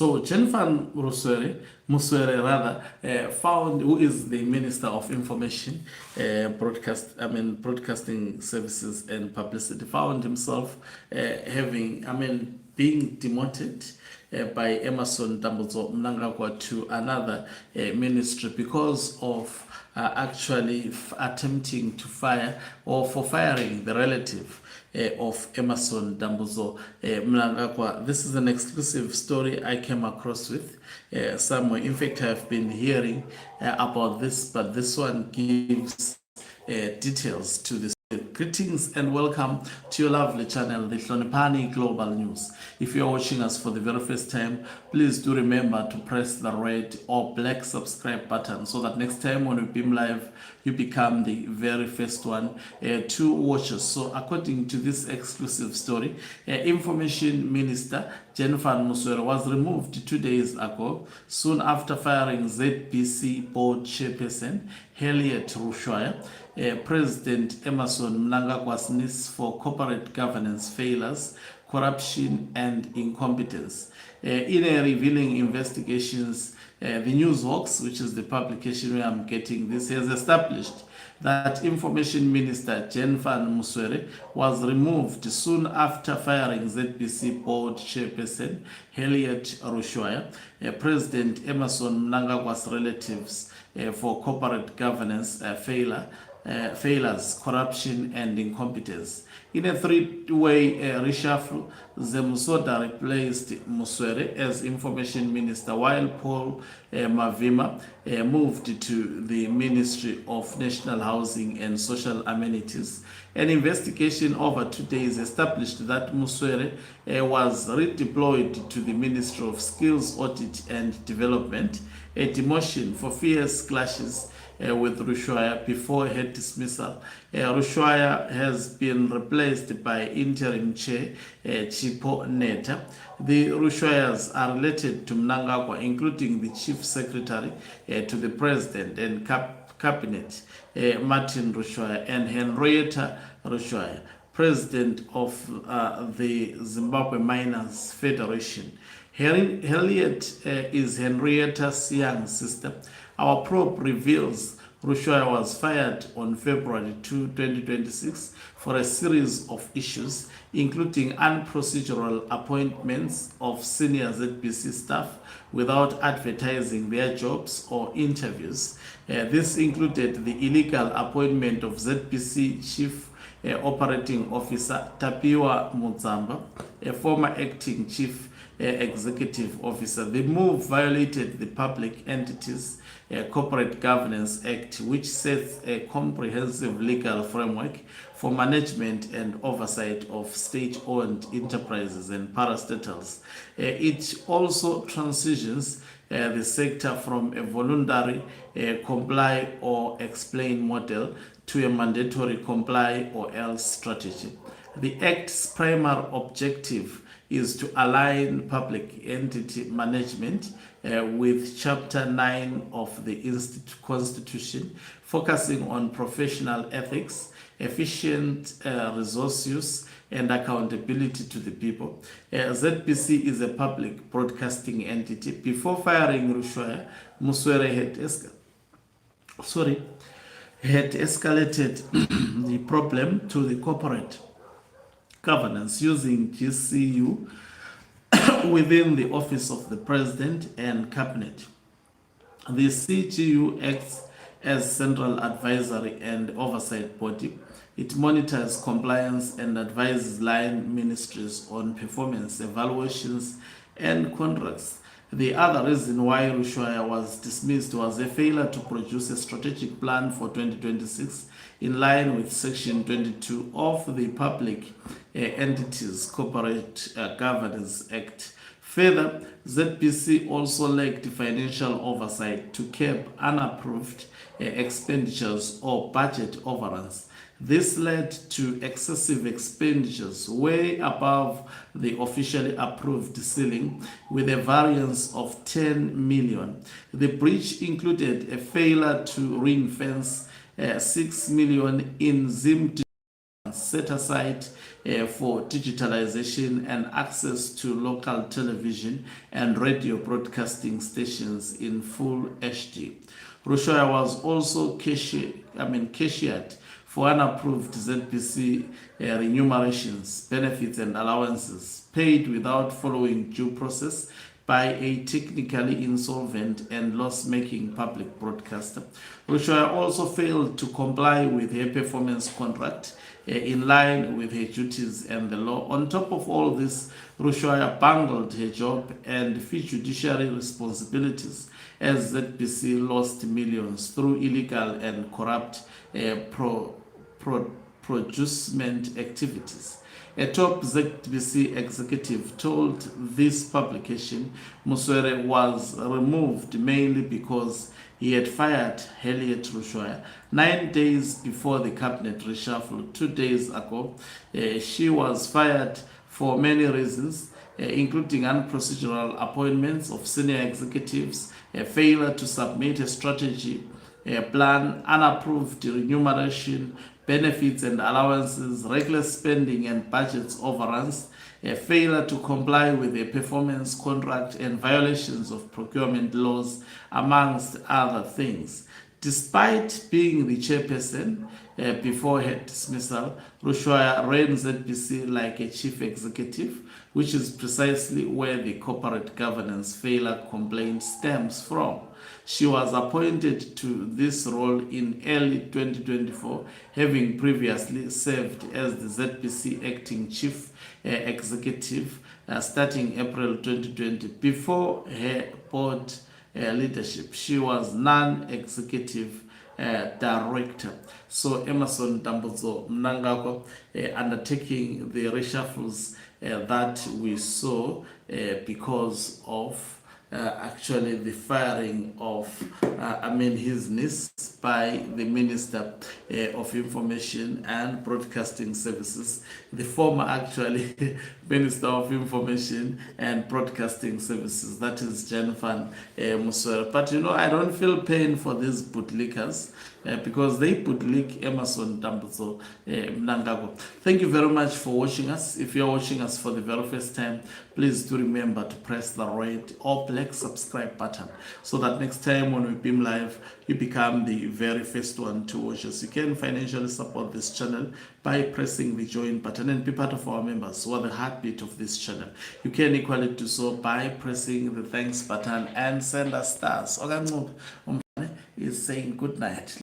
So Jennifer Muswere rather, found who is the Minister of Information, Broadcasting Services and Publicity, found himself being demoted by Emerson Mnangagwa to another ministry because of actually attempting to fire or for firing the relative of Emerson Mnangagwa. This is an exclusive story I came across with somewhere. In fact, I've been hearing about this, but this one gives details to this. Greetings and welcome to your lovely channel, the Hlonipani Global News. If you're watching us for the very first time, please do remember to press the red or black subscribe button so that next time when we beam live, you become the very first one to watch us. So according to this exclusive story, Information Minister Jennifer Muswere was removed 2 days ago, soon after firing ZBC board chairperson Harriet Rushwaya. President Emerson Mnangagwa's needs for corporate governance failures, corruption and incompetence. In a revealing investigations, the Newsbox, which is the publication where I'm getting this, has established that Information Minister Jennifer Muswere was removed soon after firing ZBC board chairperson Harriet Rushwaya, President Emerson Mnangagwa's relatives for corporate governance failures, corruption, and incompetence. In a three-way reshuffle, Zemsoda replaced Muswere as Information Minister, while Paul Mavima moved to the Ministry of National Housing and Social Amenities. An investigation over 2 days established that Muswere was redeployed to the Ministry of Skills, Audit and Development, a demotion for fierce clashes with Rushwaya before her dismissal. Rushwaya has been replaced by interim chair Chipo Neta. The Rushwayas are related to Mnangagwa, including the chief secretary to the president and cabinet, Martin Rushwaya, and Henrietta Rushwaya, president of the Zimbabwe Miners Federation. Harriet is Henrietta's young sister. Our probe reveals Rushwaya was fired on February 2, 2026 for a series of issues, including unprocedural appointments of senior ZBC staff without advertising their jobs or interviews. This included the illegal appointment of ZBC Chief Operating Officer Tapiwa Mudzamba, a former acting chief executive officer. The move violated the Public Entities Corporate Governance Act, which sets a comprehensive legal framework for management and oversight of state-owned enterprises and parastatals. It also transitions the sector from a voluntary comply or explain model to a mandatory comply or else strategy. The Act's primary objective is to align public entity management with Chapter 9 of the Constitution, focusing on professional ethics, efficient resource use, and accountability to the people. ZBC is a public broadcasting entity. Before firing Rushwaya, Muswere had escalated the problem to the corporate governance using GCU within the Office of the President and Cabinet. The CGU acts as central advisory and oversight body. It monitors compliance and advises line ministries on performance evaluations and contracts. The other reason why Rushwaya was dismissed was a failure to produce a strategic plan for 2026 in line with Section 22 of the Public Entities Corporate Governance Act. Further, ZBC also lacked financial oversight to curb unapproved expenditures or budget overruns. This led to excessive expenditures way above the officially approved ceiling, with a variance of 10 million. The breach included a failure to ring-fence 6 million in ZIM set aside for digitalization and access to local television and radio broadcasting stations in full HD. Rushoya was also cashiered for unapproved ZBC remunerations, benefits and allowances paid without following due process by a technically insolvent and loss-making public broadcaster. Rushoya also failed to comply with her performance contract in line with her duties and the law. On top of all this, Rushoya bungled her job and fiduciary responsibilities as ZBC lost millions through illegal and corrupt producement activities. A top ZBC executive told this publication Muswere was removed mainly because he had fired Harriet Rushoya 9 days before the cabinet reshuffle 2 days ago. She was fired for many reasons, including unprocedural appointments of senior executives, a failure to submit a strategy plan, unapproved remuneration, benefits and allowances, reckless spending and budget overruns, a failure to comply with a performance contract, and violations of procurement laws, amongst other things. Despite being the chairperson before her dismissal, Rushoya ran ZBC like a chief executive, which is precisely where the corporate governance failure complaint stems from. She was appointed to this role in early 2024, having previously served as the ZBC acting chief executive starting April 2020. Before her board leadership, she was non-executive director. So Emmerson Dambudzo Mnangagwa undertaking the reshuffles that we saw because of actually the firing of his niece by the Minister of Information and Broadcasting Services, the former actually Minister of Information and Broadcasting Services, that is Jennifer Muswere. But I don't feel pain for these bootlickers because they bootlick Emmerson Dambudzo Mnangagwa. Thank you very much for watching us. If you're watching us for the very first time, please do remember to press the red or black subscribe button so that next time when we beam live, you become the very first one to watch us. You can financially support this channel by pressing the join button and be part of our members who are the heartbeat of this channel. You can equally do so by pressing the thanks button and send us stars. Oganqobi is saying good night.